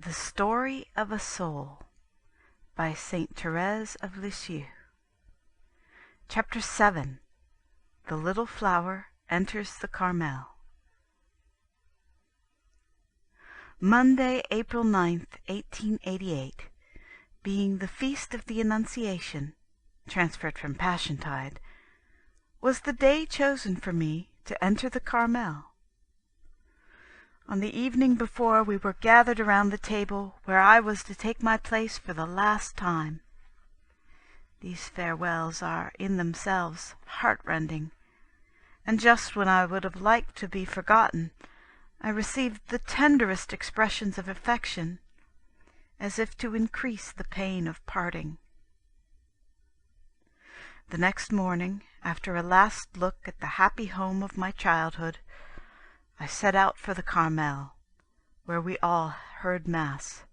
The Story of a Soul by Saint Thérèse of Lisieux. Chapter 7. The Little Flower Enters the Carmel. Monday, April 9th, 1888, being the Feast of the Annunciation, transferred from Passiontide, was the day chosen for me to enter the Carmel. On the evening before, we were gathered around the table where I was to take my place for the last time. These farewells are in themselves heart-rending, and just when I would have liked to be forgotten, I received the tenderest expressions of affection, as if to increase the pain of parting. The next morning, after a last look at the happy home of my childhood, I set out for the Carmel, where we all heard Mass.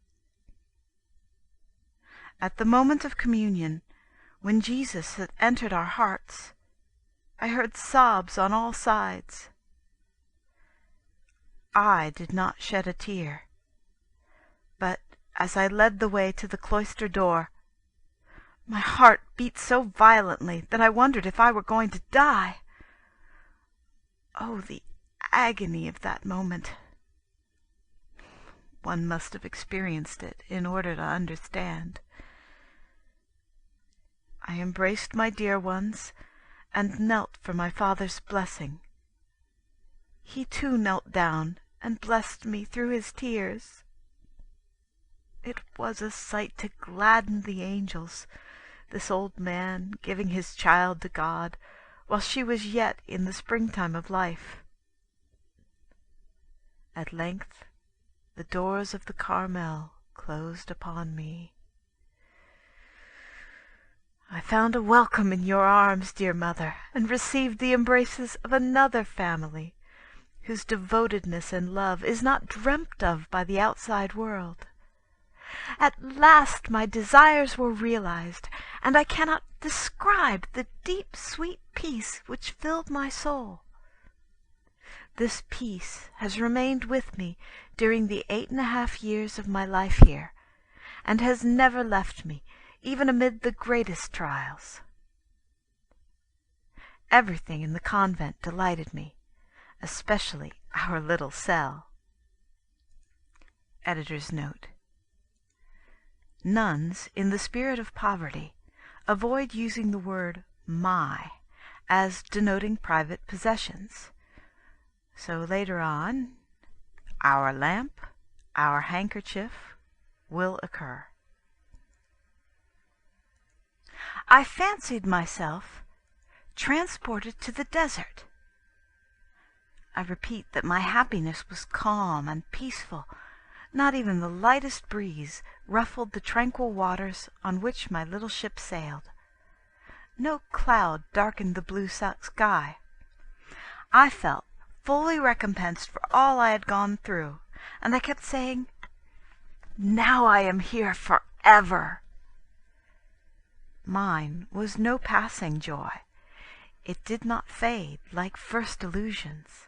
At the moment of communion, when Jesus had entered our hearts, I heard sobs on all sides. I did not shed a tear, but as I led the way to the cloister door, my heart beat so violently that I wondered if I were going to die. Oh, the agony of that moment! One must have experienced it in order to understand. I embraced my dear ones and knelt for my father's blessing. He too knelt down and blessed me through his tears. It was a sight to gladden the angels, this old man giving his child to God while she was yet in the springtime of life. At length the doors of the Carmel closed upon me. I found a welcome in your arms, dear mother, and received the embraces of another family, whose devotedness and love is not dreamt of by the outside world. At last my desires were realized, and I cannot describe the deep, sweet peace which filled my soul. This peace has remained with me during the 8.5 years of my life here, and has never left me, even amid the greatest trials. Everything in the convent delighted me, especially our little cell. Editor's note: nuns, in the spirit of poverty, avoid using the word "my" as denoting private possessions. So later on, our lamp, our handkerchief, will occur. I fancied myself transported to the desert. I repeat that my happiness was calm and peaceful. Not even the lightest breeze ruffled the tranquil waters on which my little ship sailed. No cloud darkened the blue sky. I felt fully recompensed for all I had gone through, and I kept saying, "Now I am here forever." Mine was no passing joy. It did not fade like first illusions.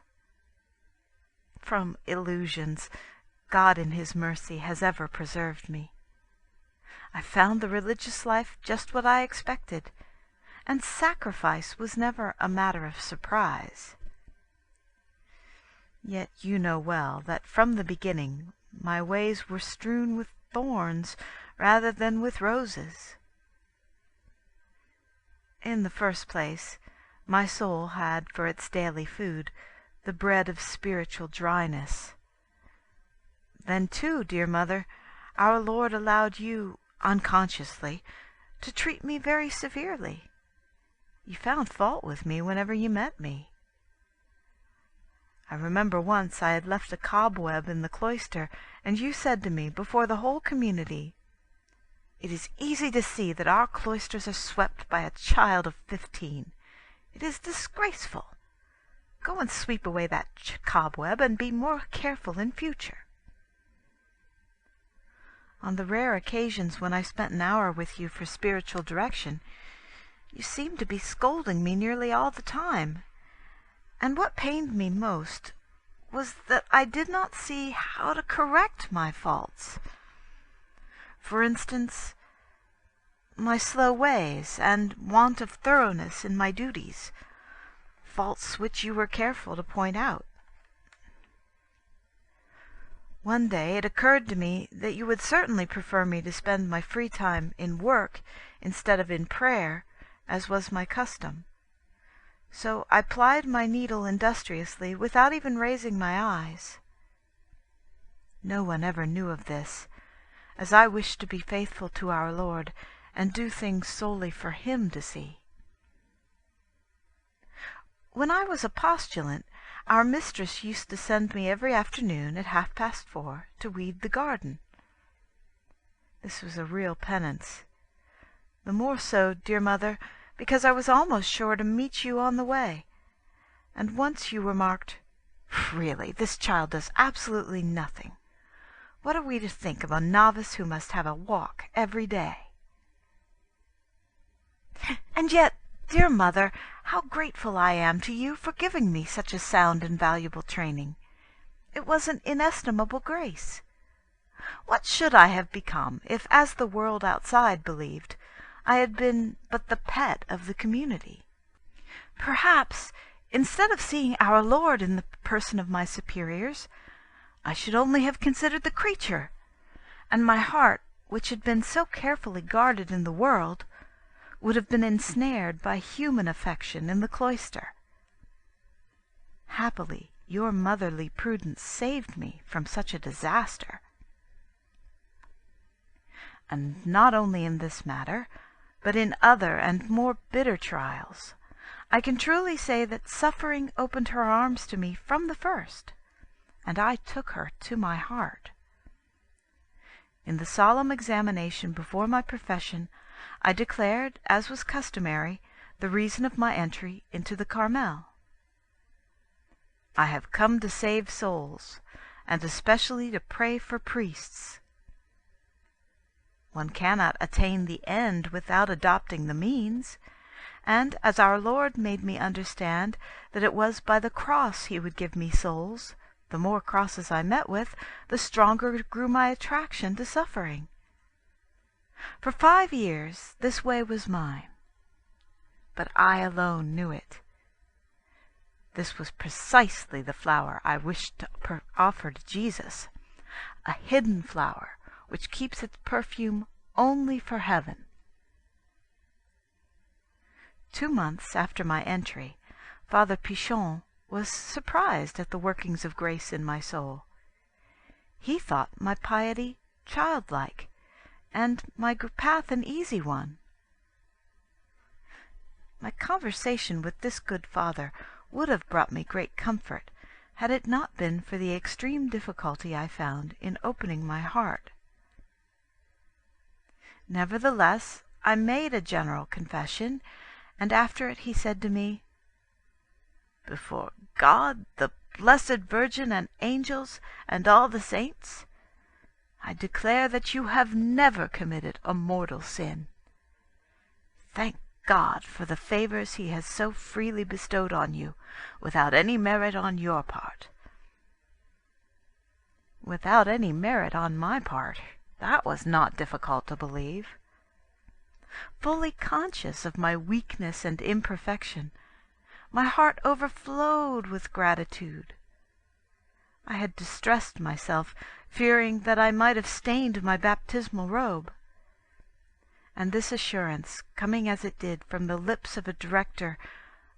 From illusions, God in His mercy has ever preserved me. I found the religious life just what I expected, and sacrifice was never a matter of surprise. Yet you know well that from the beginning my ways were strewn with thorns rather than with roses. In the first place, my soul had for its daily food the bread of spiritual dryness. Then too, dear mother, our Lord allowed you, unconsciously, to treat me very severely. You found fault with me whenever you met me. I remember once I had left a cobweb in the cloister, and you said to me before the whole community, "It is easy to see that our cloisters are swept by a child of 15. It is disgraceful. Go and sweep away that cobweb, and be more careful in future." On the rare occasions when I spent an hour with you for spiritual direction, you seemed to be scolding me nearly all the time. And what pained me most was that I did not see how to correct my faults. For instance, my slow ways and want of thoroughness in my duties, faults which you were careful to point out. One day it occurred to me that you would certainly prefer me to spend my free time in work instead of in prayer, as was my custom. So I plied my needle industriously without even raising my eyes. No one ever knew of this, as I wished to be faithful to our Lord and do things solely for Him to see. When I was a postulant, our mistress used to send me every afternoon at 4:30 to weed the garden. This was a real penance. The more so, dear mother, because I was almost sure to meet you on the way. And once you remarked, "Really, this child does absolutely nothing. What are we to think of a novice who must have a walk every day?" And yet, dear mother, how grateful I am to you for giving me such a sound and valuable training. It was an inestimable grace. What should I have become if, as the world outside believed, I had been but the pet of the community? Perhaps, instead of seeing our Lord in the person of my superiors, I should only have considered the creature, and my heart, which had been so carefully guarded in the world, would have been ensnared by human affection in the cloister. Happily, your motherly prudence saved me from such a disaster. And not only in this matter, but in other and more bitter trials, I can truly say that suffering opened her arms to me from the first, and I took her to my heart. In the solemn examination before my profession, I declared, as was customary, the reason of my entry into the Carmel. I have come to save souls, and especially to pray for priests. One cannot attain the end without adopting the means, and as our Lord made me understand that it was by the cross He would give me souls, the more crosses I met with, the stronger grew my attraction to suffering. For 5 years this way was mine, but I alone knew it. This was precisely the flower I wished to offer to Jesus, a hidden flower which keeps its perfume only for heaven. 2 months after my entry, Father Pichon was surprised at the workings of grace in my soul. He thought my piety childlike, and my path an easy one. My conversation with this good father would have brought me great comfort, had it not been for the extreme difficulty I found in opening my heart. Nevertheless, I made a general confession, and after it he said to me, "Before God, the Blessed Virgin, and angels, and all the saints, I declare that you have never committed a mortal sin. Thank God for the favors He has so freely bestowed on you, without any merit on your part." Without any merit on my part, that was not difficult to believe. Fully conscious of my weakness and imperfection, my heart overflowed with gratitude. I had distressed myself, fearing that I might have stained my baptismal robe. And this assurance, coming as it did from the lips of a director,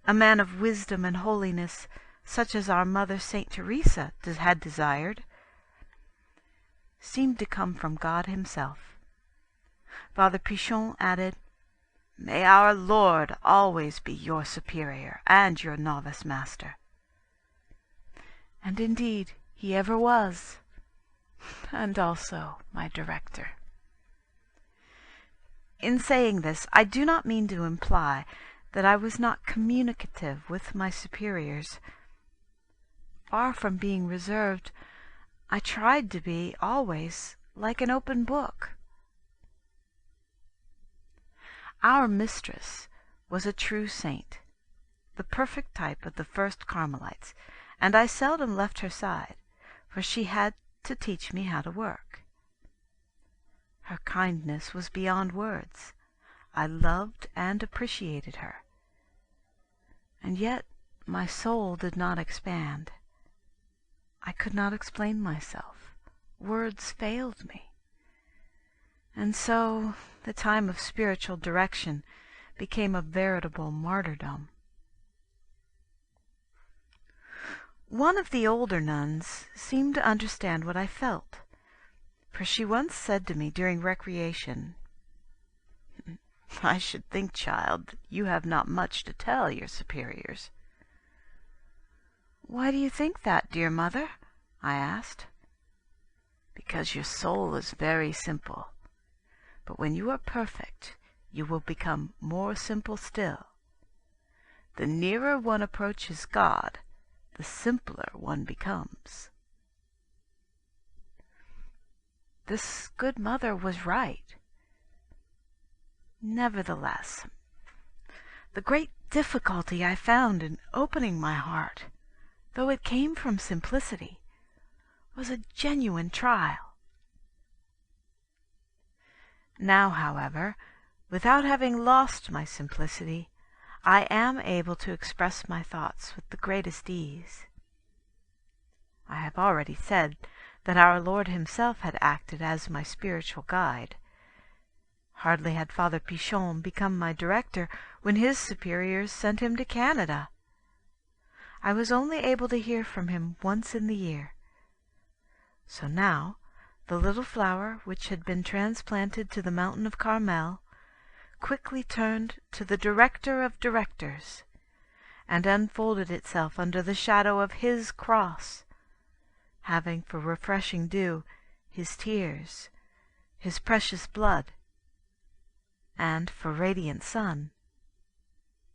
a man of wisdom and holiness, such as our mother Saint Teresa had desired, seemed to come from God Himself. Father Pichon added, "May our Lord always be your superior and your novice master." And indeed He ever was, and also my director. In saying this, I do not mean to imply that I was not communicative with my superiors. Far from being reserved, I tried to be always like an open book. Our mistress was a true saint, the perfect type of the first Carmelites, and I seldom left her side, for she had to teach me how to work. Her kindness was beyond words. I loved and appreciated her. And yet my soul did not expand. I could not explain myself. Words failed me. And so the time of spiritual direction became a veritable martyrdom. One of the older nuns seemed to understand what I felt, for she once said to me during recreation, "I should think, child, you have not much to tell your superiors." "Why do you think that, dear mother?" I asked. "Because your soul is very simple. But when you are perfect, you will become more simple still. The nearer one approaches God, the simpler one becomes." This good mother was right. Nevertheless, the great difficulty I found in opening my heart, though it came from simplicity, was a genuine trial. Now, however, without having lost my simplicity, I am able to express my thoughts with the greatest ease. I have already said that our Lord himself had acted as my spiritual guide. Hardly had Father Pichon become my director when his superiors sent him to Canada. I was only able to hear from him once in the year. So now the little flower which had been transplanted to the mountain of Carmel quickly turned to the Director of Directors, and unfolded itself under the shadow of his cross, having for refreshing dew his tears, his precious blood, and for radiant sun,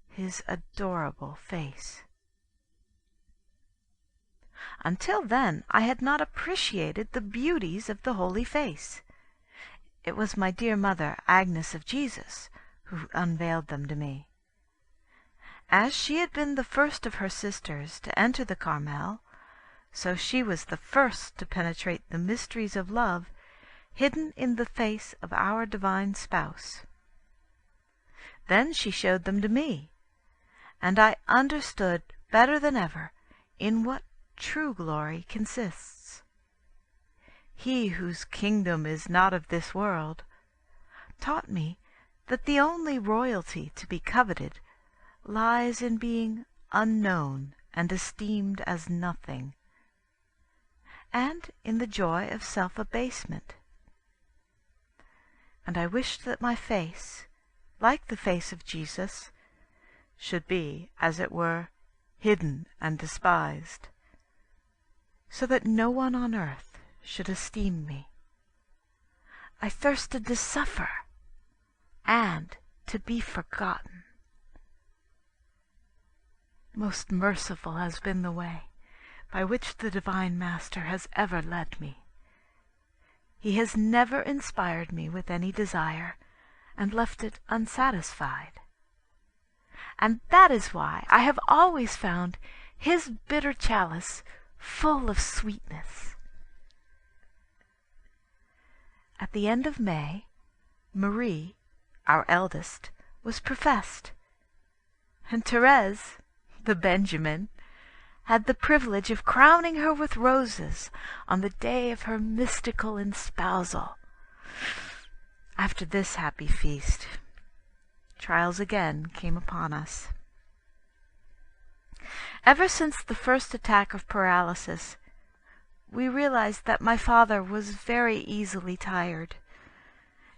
his adorable face. Until then I had not appreciated the beauties of the holy face. It was my dear mother, Agnes of Jesus, who unveiled them to me. As she had been the first of her sisters to enter the Carmel, so she was the first to penetrate the mysteries of love hidden in the face of our divine spouse. Then she showed them to me, and I understood better than ever in what true glory consists. He whose kingdom is not of this world taught me that the only royalty to be coveted lies in being unknown and esteemed as nothing, and in the joy of self-abasement. And I wished that my face, like the face of Jesus, should be, as it were, hidden and despised, so that no one on earth should esteem me. I thirsted to suffer and to be forgotten. Most merciful has been the way by which the Divine Master has ever led me. He has never inspired me with any desire and left it unsatisfied. And that is why I have always found his bitter chalice full of sweetness. At the end of May, Marie, our eldest, was professed, and Thérèse, the Benjamin, had the privilege of crowning her with roses on the day of her mystical espousal. After this happy feast, trials again came upon us. Ever since the first attack of paralysis, we realized that my father was very easily tired.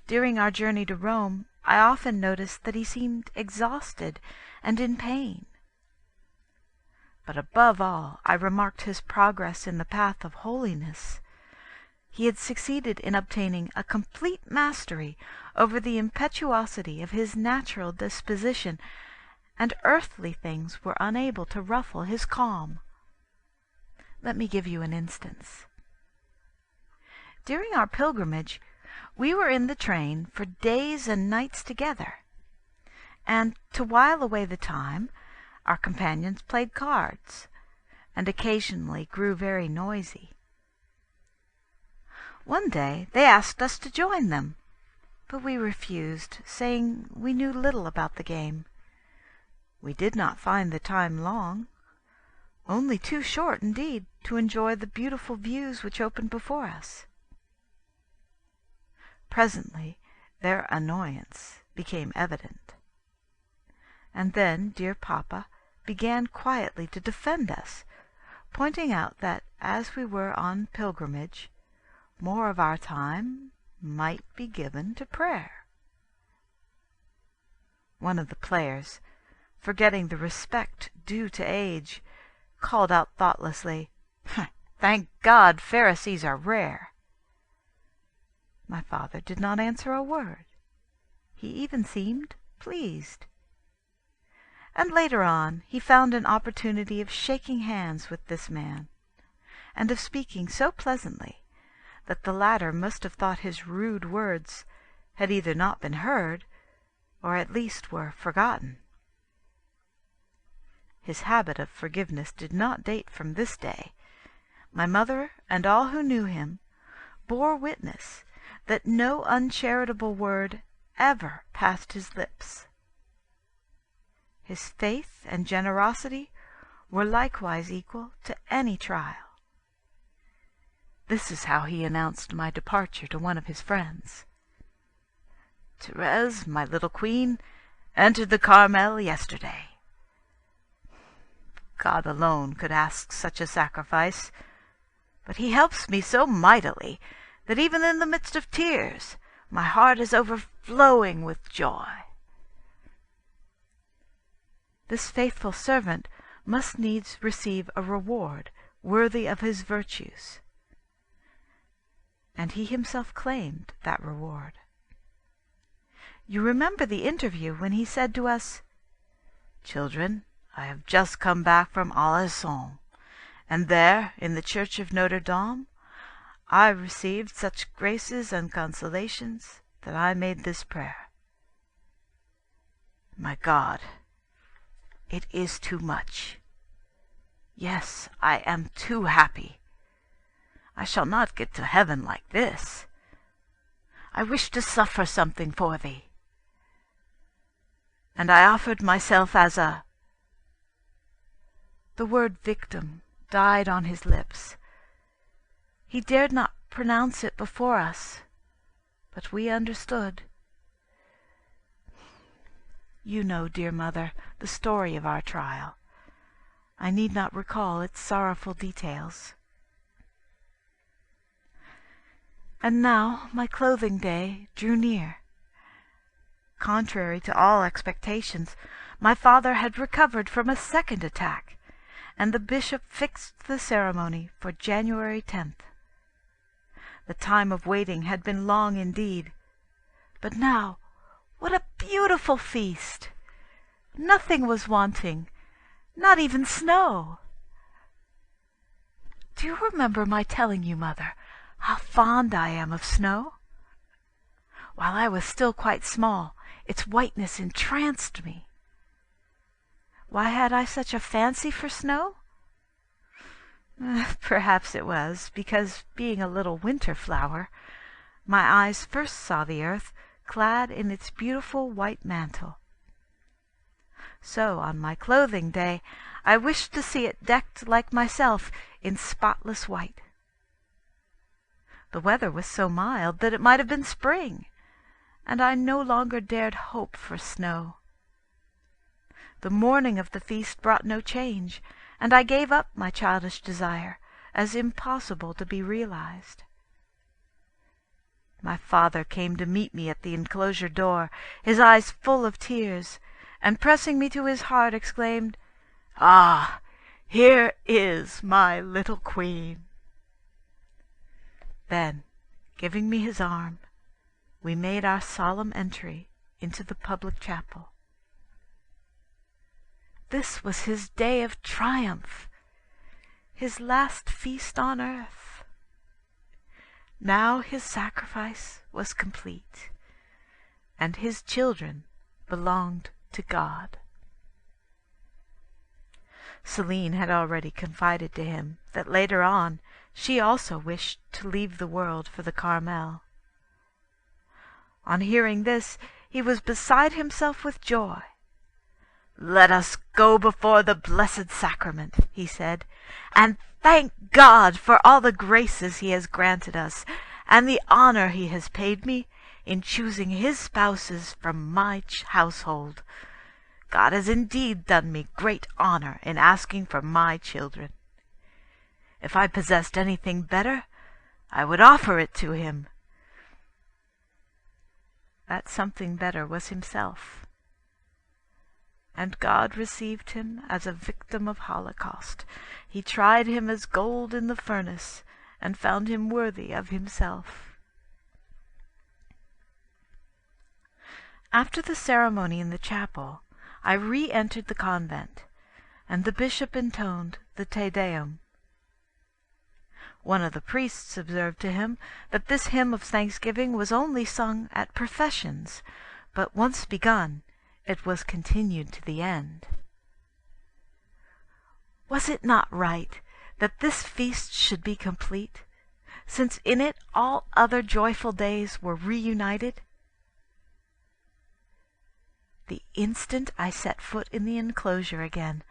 During our journey to Rome, I often noticed that he seemed exhausted and in pain. But above all, I remarked his progress in the path of holiness. He had succeeded in obtaining a complete mastery over the impetuosity of his natural disposition, and earthly things were unable to ruffle his calm. Let me give you an instance. During our pilgrimage, we were in the train for days and nights together, and to while away the time, our companions played cards, and occasionally grew very noisy. One day they asked us to join them, but we refused, saying we knew little about the game. We did not find the time long, only too short indeed to enjoy the beautiful views which opened before us. Presently their annoyance became evident, and then dear Papa began quietly to defend us, pointing out that as we were on pilgrimage, more of our time might be given to prayer. One of the players, forgetting the respect due to age, called out thoughtlessly, "Thank God Pharisees are rare." My father did not answer a word. He even seemed pleased. And later on he found an opportunity of shaking hands with this man, and of speaking so pleasantly that the latter must have thought his rude words had either not been heard, or at least were forgotten. His habit of forgiveness did not date from this day. My mother and all who knew him bore witness that no uncharitable word ever passed his lips. His faith and generosity were likewise equal to any trial. This is how he announced my departure to one of his friends. "Thérèse, my little queen, entered the Carmel yesterday." God alone could ask such a sacrifice, but he helps me so mightily that even in the midst of tears my heart is overflowing with joy. This faithful servant must needs receive a reward worthy of his virtues, and he himself claimed that reward. You remember the interview when he said to us, "Children, I have just come back from Alençon, and there, in the church of Notre Dame, I received such graces and consolations that I made this prayer: My God, it is too much. Yes, I am too happy. I shall not get to heaven like this. I wish to suffer something for thee." And I offered myself as a... The word victim died on his lips. He dared not pronounce it before us, but we understood. You know, dear mother, the story of our trial. I need not recall its sorrowful details. And now my clothing day drew near. Contrary to all expectations, my father had recovered from a second attack, and the bishop fixed the ceremony for January 10th. The time of waiting had been long indeed, but now what a beautiful feast! Nothing was wanting, not even snow. Do you remember my telling you, mother, how fond I am of snow? While I was still quite small, its whiteness entranced me. Why had I such a fancy for snow? Perhaps it was because, being a little winter flower, my eyes first saw the earth clad in its beautiful white mantle. So on my clothing day I wished to see it decked like myself in spotless white. The weather was so mild that it might have been spring, and I no longer dared hope for snow. The morning of the feast brought no change, and I gave up my childish desire as impossible to be realized. My father came to meet me at the enclosure door, his eyes full of tears, and pressing me to his heart exclaimed, "Ah, here is my little queen!" Then, giving me his arm, we made our solemn entry into the public chapel. This was his day of triumph, his last feast on earth. Now his sacrifice was complete, and his children belonged to God. Celine had already confided to him that later on she also wished to leave the world for the Carmel. On hearing this, he was beside himself with joy. "Let us go before the Blessed Sacrament," he said, "and thank God for all the graces he has granted us, and the honor he has paid me in choosing his spouses from my household. God has indeed done me great honor in asking for my children. If I possessed anything better, I would offer it to him." That something better was himself. And God received him as a victim of Holocaust. He tried him as gold in the furnace, and found him worthy of himself. After the ceremony in the chapel, I re-entered the convent, and the bishop intoned the Te Deum. One of the priests observed to him that this hymn of thanksgiving was only sung at professions, but once begun, it was continued to the end. Was it not right that this feast should be complete, since in it all other joyful days were reunited? The instant I set foot in the enclosure again,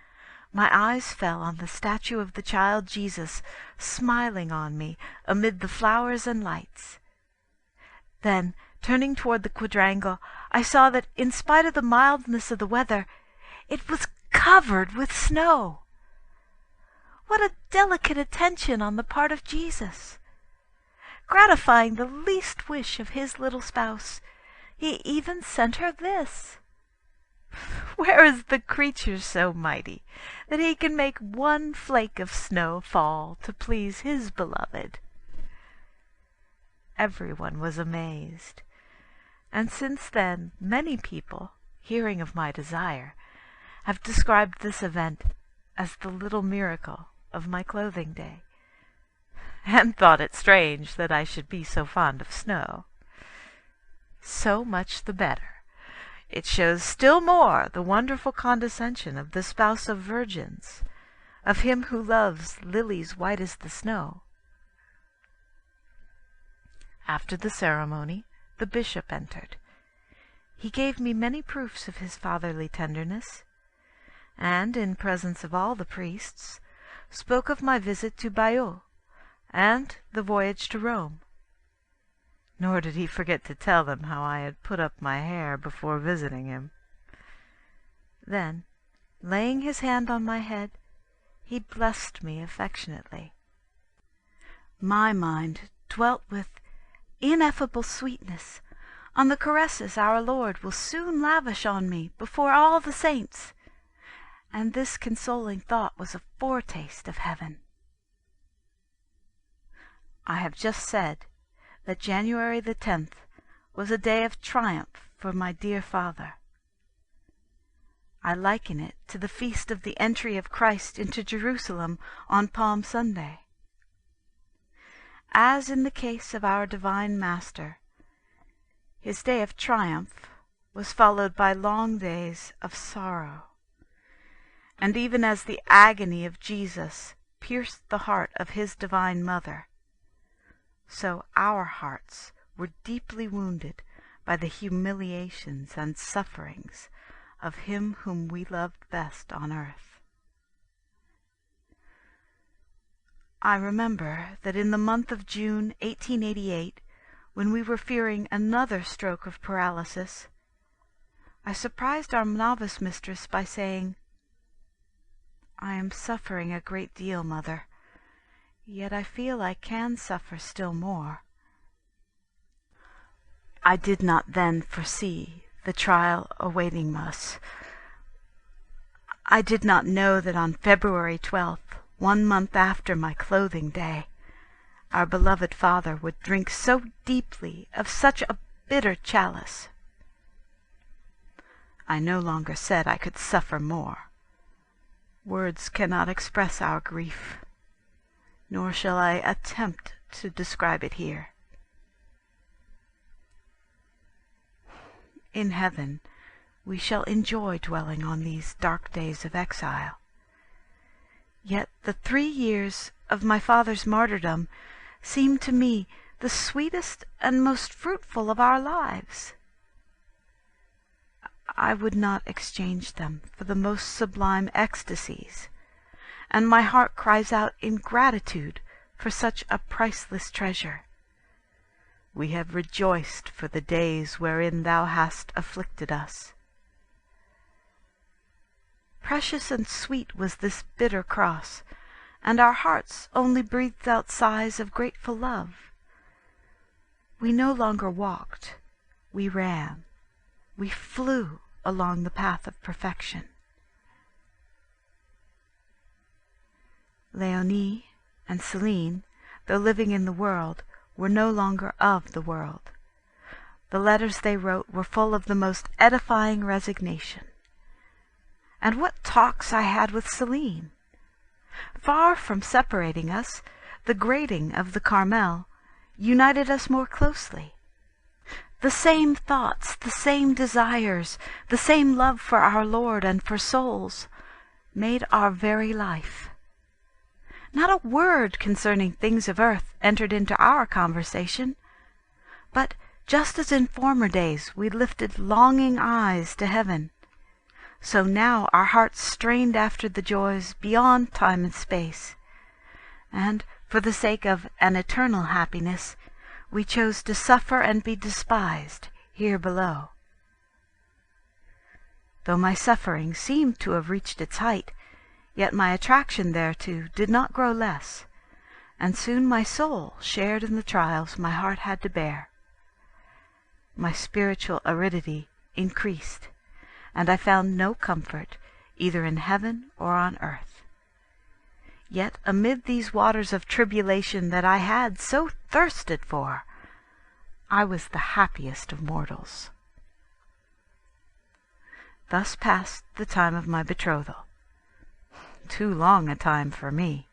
my eyes fell on the statue of the child Jesus smiling on me amid the flowers and lights. Then, turning toward the quadrangle, I saw that, in spite of the mildness of the weather, it was covered with snow. What a delicate attention on the part of Jesus! Gratifying the least wish of his little spouse, he even sent her this. Where is the creature so mighty that he can make one flake of snow fall to please his beloved? Everyone was amazed, and since then many people, hearing of my desire, have described this event as the little miracle of my clothing day, and thought it strange that I should be so fond of snow. So much the better. It shows still more the wonderful condescension of the spouse of virgins, of him who loves lilies white as the snow. After the ceremony, the bishop entered. He gave me many proofs of his fatherly tenderness, and, in presence of all the priests, spoke of my visit to Bayeux and the voyage to Rome. Nor did he forget to tell them how I had put up my hair before visiting him. Then, laying his hand on my head, he blessed me affectionately. My mind dwelt with ineffable sweetness on the caresses our Lord will soon lavish on me before all the saints, and this consoling thought was a foretaste of heaven. I have just said that January the 10th was a day of triumph for my dear father. I liken it to the feast of the entry of Christ into Jerusalem on Palm Sunday. As in the case of our Divine Master, his day of triumph was followed by long days of sorrow. And even as the agony of Jesus pierced the heart of his Divine Mother, so our hearts were deeply wounded by the humiliations and sufferings of him whom we loved best on earth. I remember that in the month of June 1888, when we were fearing another stroke of paralysis, I surprised our novice mistress by saying, "I am suffering a great deal, Mother. Yet I feel I can suffer still more." I did not then foresee the trial awaiting us. I did not know that on February 12th, 1 month after my clothing day, our beloved Father would drink so deeply of such a bitter chalice. I no longer said I could suffer more. Words cannot express our grief, nor shall I attempt to describe it here. In heaven we shall enjoy dwelling on these dark days of exile, Yet the 3 years of my father's martyrdom seemed to me the sweetest and most fruitful of our lives. I would not exchange them for the most sublime ecstasies, and my heart cries out in gratitude for such a priceless treasure. We have rejoiced for the days wherein thou hast afflicted us. Precious and sweet was this bitter cross, and our hearts only breathed out sighs of grateful love. We no longer walked, we ran, we flew along the path of perfection. Léonie and Céline, though living in the world, were no longer of the world. The letters they wrote were full of the most edifying resignation. And what talks I had with Céline! Far from separating us, the grating of the Carmel united us more closely. The same thoughts, the same desires, the same love for our Lord and for souls made our very life. Not a word concerning things of earth entered into our conversation, but just as in former days we lifted longing eyes to heaven, so now our hearts strained after the joys beyond time and space, and for the sake of an eternal happiness we chose to suffer and be despised here below. Though my suffering seemed to have reached its height, yet my attraction thereto did not grow less, and soon my soul shared in the trials my heart had to bear. My spiritual aridity increased, and I found no comfort either in heaven or on earth. Yet amid these waters of tribulation that I had so thirsted for, I was the happiest of mortals. Thus passed the time of my betrothal. Too long a time for me.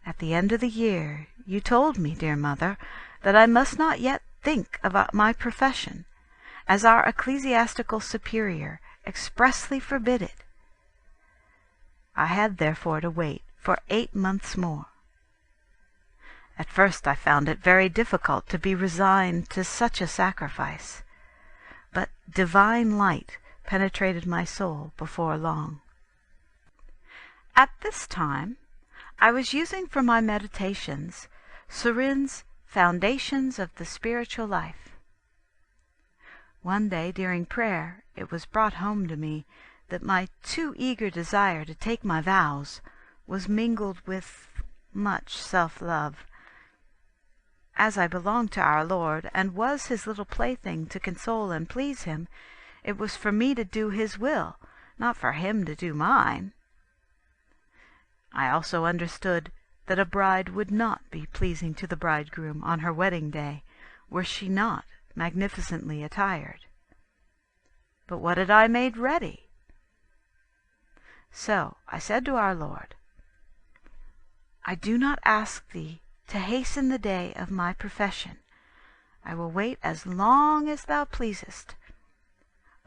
At the end of the year you told me, dear mother, that I must not yet think about my profession, as our ecclesiastical superior expressly forbid it. I had therefore to wait for 8 months more. At first I found it very difficult to be resigned to such a sacrifice, but divine light penetrated my soul before long. At this time I was using for my meditations Surin's Foundations of the Spiritual Life. One day during prayer it was brought home to me that my too eager desire to take my vows was mingled with much self-love. As I belonged to our Lord, and was his little plaything to console and please him, it was for me to do his will, not for him to do mine. I also understood that a bride would not be pleasing to the bridegroom on her wedding day, were she not magnificently attired. But what had I made ready? So I said to our Lord, I do not ask thee to hasten the day of my profession. I will wait as long as thou pleasest.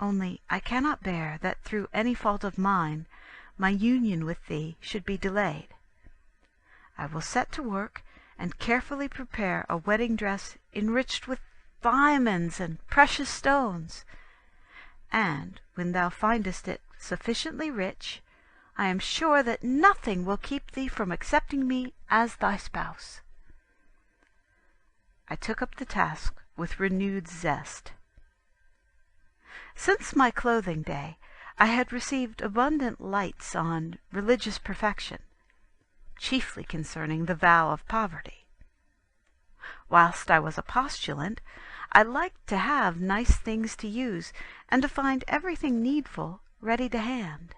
Only I cannot bear that through any fault of mine my union with thee should be delayed. I will set to work and carefully prepare a wedding dress enriched with diamonds and precious stones, and when thou findest it sufficiently rich, I am sure that nothing will keep thee from accepting me as thy spouse. I took up the task with renewed zest. Since my clothing day, I had received abundant lights on religious perfection, chiefly concerning the vow of poverty. Whilst I was a postulant, I liked to have nice things to use, and to find everything needful ready to hand.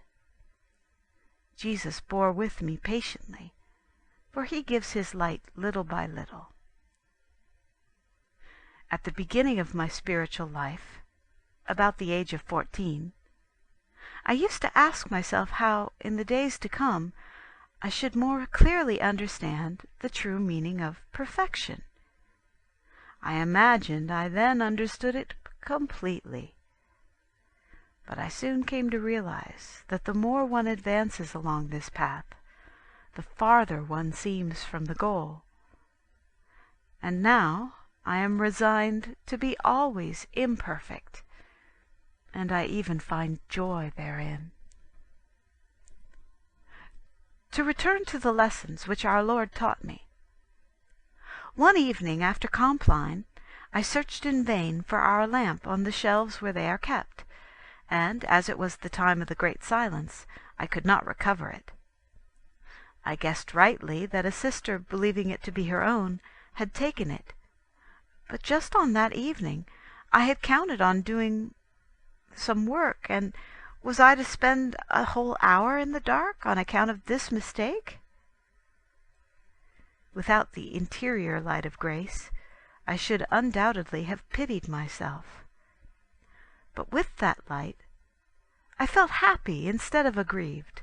Jesus bore with me patiently, for he gives his light little by little. At the beginning of my spiritual life, about the age of 14, I used to ask myself how, in the days to come, I should more clearly understand the true meaning of perfection. I imagined I then understood it completely. But I soon came to realize that the more one advances along this path, the farther one seems from the goal. And now I am resigned to be always imperfect, and I even find joy therein. To return to the lessons which our Lord taught me. One evening after Compline, I searched in vain for our lamp on the shelves where they are kept, and, as it was the time of the Great Silence, I could not recover it. I guessed rightly that a sister, believing it to be her own, had taken it, but just on that evening I had counted on doing some work, and was I to spend a whole hour in the dark on account of this mistake? Without the interior light of grace, I should undoubtedly have pitied myself. But with that light, I felt happy instead of aggrieved,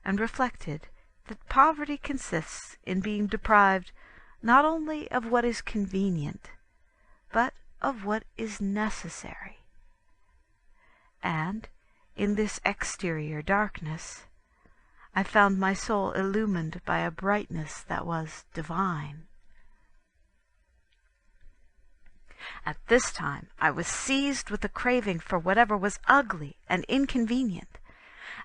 and reflected that poverty consists in being deprived not only of what is convenient, but of what is necessary. And in this exterior darkness, I found my soul illumined by a brightness that was divine. At this time I was seized with a craving for whatever was ugly and inconvenient,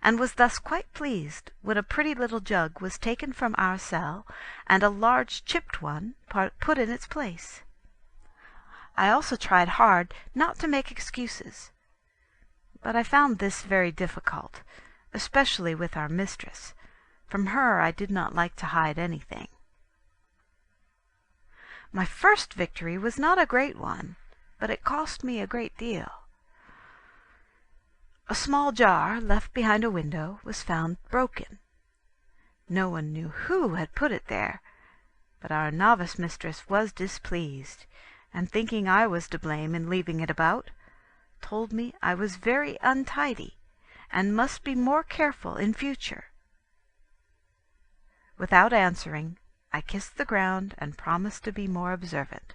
and was thus quite pleased when a pretty little jug was taken from our cell, and a large chipped one put in its place. I also tried hard not to make excuses, but I found this very difficult, especially with our mistress. From her I did not like to hide anything. My first victory was not a great one, but it cost me a great deal. A small jar left behind a window was found broken. No one knew who had put it there, but our novice mistress was displeased, and thinking I was to blame in leaving it about, told me I was very untidy, and must be more careful in future. Without answering, I kissed the ground and promised to be more observant.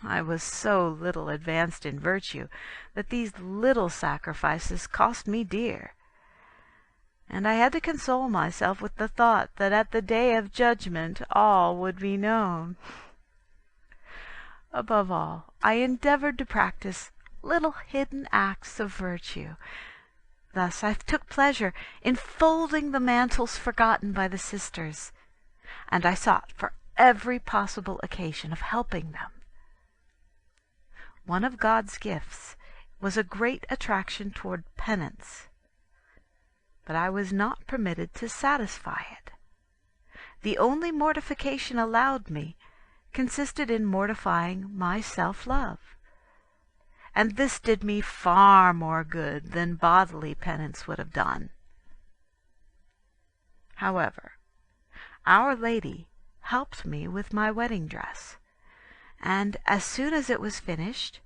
I was so little advanced in virtue that these little sacrifices cost me dear, and I had to console myself with the thought that at the day of judgment all would be known. Above all, I endeavored to practice little hidden acts of virtue. Thus I took pleasure in folding the mantles forgotten by the sisters, and I sought for every possible occasion of helping them. One of God's gifts was a great attraction toward penance, but I was not permitted to satisfy it. The only mortification allowed me consisted in mortifying my self-love, and this did me far more good than bodily penance would have done. However, Our Lady helped me with my wedding dress, and as soon as it was finished,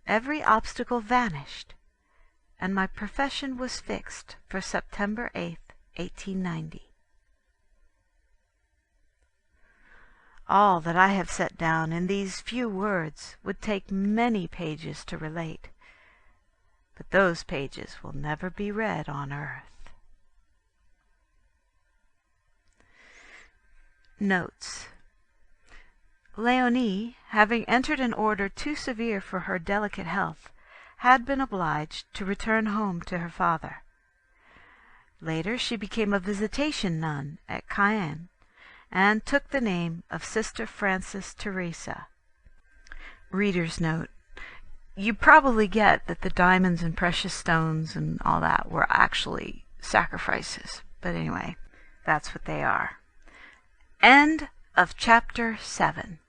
every obstacle vanished, and my profession was fixed for September 8th, 1890. All that I have set down in these few words would take many pages to relate, but those pages will never be read on earth. Notes. Léonie, having entered an order too severe for her delicate health, had been obliged to return home to her father. Later she became a visitation nun at Caen, and took the name of Sister Frances Teresa. Reader's note. You probably get that the diamonds and precious stones and all that were actually sacrifices, but anyway, that's what they are. End of chapter 7.